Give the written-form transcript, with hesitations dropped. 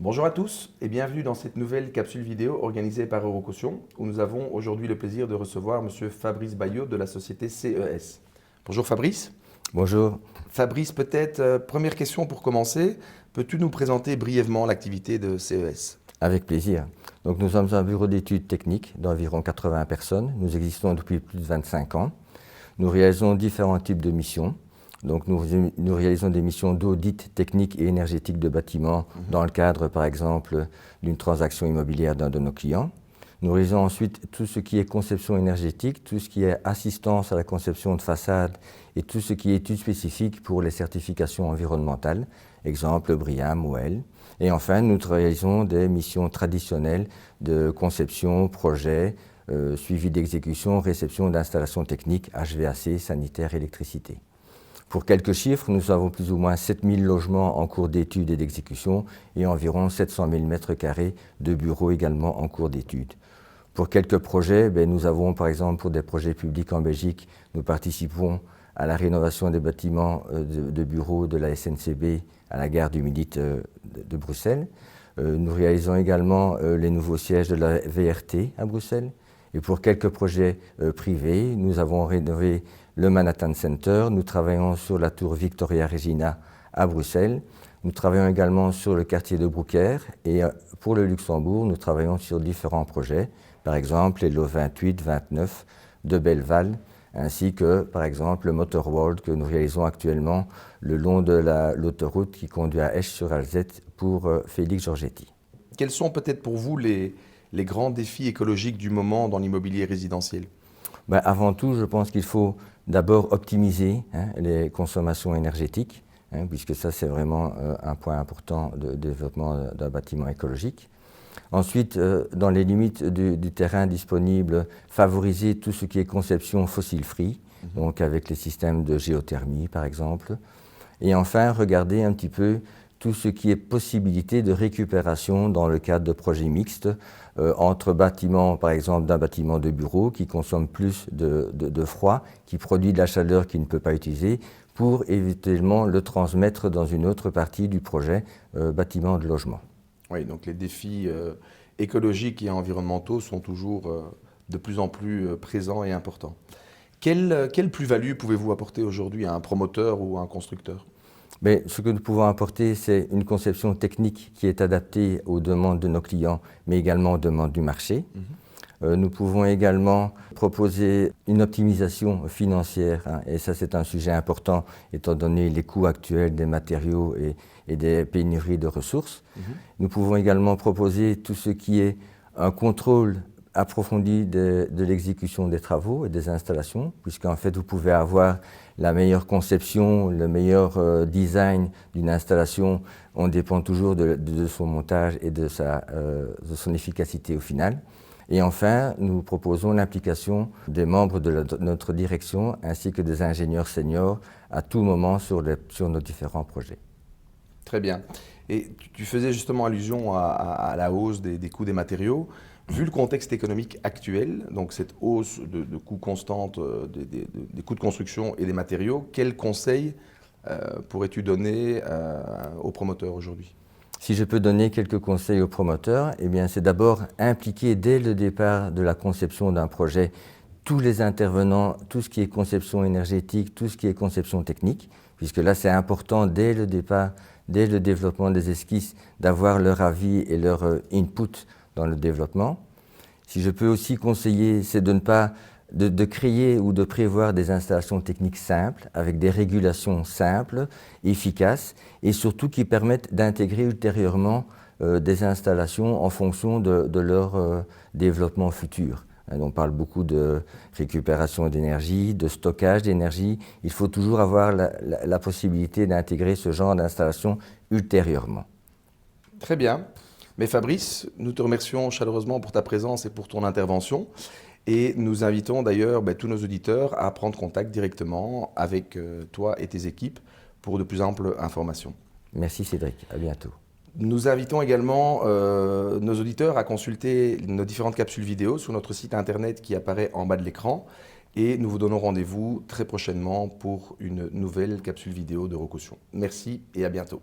Bonjour à tous et bienvenue dans cette nouvelle capsule vidéo organisée par Eurocaution où nous avons aujourd'hui le plaisir de recevoir Monsieur Fabrice Bayot de la société CES. Bonjour Fabrice. Bonjour. Fabrice, peut-être première question pour commencer, peux-tu nous présenter brièvement l'activité de CES? Avec plaisir. Donc, nous sommes un bureau d'études techniques d'environ 80 personnes. Nous existons depuis plus de 25 ans. Nous réalisons différents types de missions. Donc, nous réalisons des missions d'audit technique et énergétique de bâtiments dans le cadre, par exemple, d'une transaction immobilière d'un de nos clients. Nous réalisons ensuite tout ce qui est conception énergétique, tout ce qui est assistance à la conception de façade et tout ce qui est études spécifiques pour les certifications environnementales, exemple BREEAM ou EL. Et enfin, nous réalisons des missions traditionnelles de conception, projet, suivi d'exécution, réception d'installations techniques, HVAC, sanitaire, électricité. Pour quelques chiffres, nous avons plus ou moins 7000 logements en cours d'études et d'exécution et environ 700 000 mètres carrés de bureaux également en cours d'études. Pour quelques projets, nous avons par exemple pour des projets publics en Belgique, nous participons à la rénovation des bâtiments de bureaux de la SNCB à la gare du Midi de Bruxelles. Nous réalisons également les nouveaux sièges de la VRT à Bruxelles. Et pour quelques projets privés, nous avons rénové le Manhattan Center, nous travaillons sur la tour Victoria Regina à Bruxelles, nous travaillons également sur le quartier de Brookhair et pour le Luxembourg, nous travaillons sur différents projets, par exemple les lots 28, 29 de Belleval, ainsi que par exemple le Motor World que nous réalisons actuellement le long de l'autoroute qui conduit à Esch-sur-Alzette pour Félix Giorgetti. Quels sont peut-être pour vous les grands défis écologiques du moment dans l'immobilier résidentiel? Avant tout, je pense qu'il faut d'abord optimiser les consommations énergétiques, puisque ça c'est vraiment un point important de développement d'un bâtiment écologique. Ensuite, dans les limites du terrain disponible, favoriser tout ce qui est conception fossil-free, donc avec les systèmes de géothermie par exemple. Et enfin, regarder un petit peu tout ce qui est possibilité de récupération dans le cadre de projets mixtes entre bâtiments, par exemple d'un bâtiment de bureau qui consomme plus de froid, qui produit de la chaleur qu'il ne peut pas utiliser, pour éventuellement le transmettre dans une autre partie du projet bâtiment de logement. Oui, donc les défis écologiques et environnementaux sont toujours de plus en plus présents et importants. Quelle plus-value pouvez-vous apporter aujourd'hui à un promoteur ou à un constructeur? Mais ce que nous pouvons apporter, c'est une conception technique qui est adaptée aux demandes de nos clients, mais également aux demandes du marché. Nous pouvons également proposer une optimisation financière, et ça c'est un sujet important étant donné les coûts actuels des matériaux et des pénuries de ressources. Nous pouvons également proposer tout ce qui est un contrôle approfondi de l'exécution des travaux et des installations, puisqu'en fait vous pouvez avoir la meilleure conception, le meilleur design d'une installation, on dépend toujours de son montage et de son efficacité au final. Et enfin, nous proposons l'implication des membres de notre direction ainsi que des ingénieurs seniors à tout moment sur nos différents projets. Très bien. Et tu faisais justement allusion à la hausse des coûts des matériaux. Vu le contexte économique actuel, donc cette hausse de coûts constantes des coûts de construction et des matériaux, quels conseils pourrais-tu donner aux promoteurs aujourd'hui? Si je peux donner quelques conseils aux promoteurs, eh bien, c'est d'abord impliquer dès le départ de la conception d'un projet tous les intervenants, tout ce qui est conception énergétique, tout ce qui est conception technique, puisque là c'est important dès le départ, dès le développement des esquisses, d'avoir leur avis et leur input dans le développement. Si je peux aussi conseiller, c'est de ne pas de créer ou de prévoir des installations techniques simples, avec des régulations simples, efficaces, et surtout qui permettent d'intégrer ultérieurement des installations en fonction de leur développement futur. On parle beaucoup de récupération d'énergie, de stockage d'énergie. Il faut toujours avoir la possibilité d'intégrer ce genre d'installation ultérieurement. Très bien. Mais Fabrice, nous te remercions chaleureusement pour ta présence et pour ton intervention. Et nous invitons d'ailleurs tous nos auditeurs à prendre contact directement avec toi et tes équipes pour de plus amples informations. Merci Cédric, à bientôt. Nous invitons également nos auditeurs à consulter nos différentes capsules vidéo sur notre site internet qui apparaît en bas de l'écran. Et nous vous donnons rendez-vous très prochainement pour une nouvelle capsule vidéo d'Eurocaution. Merci et à bientôt.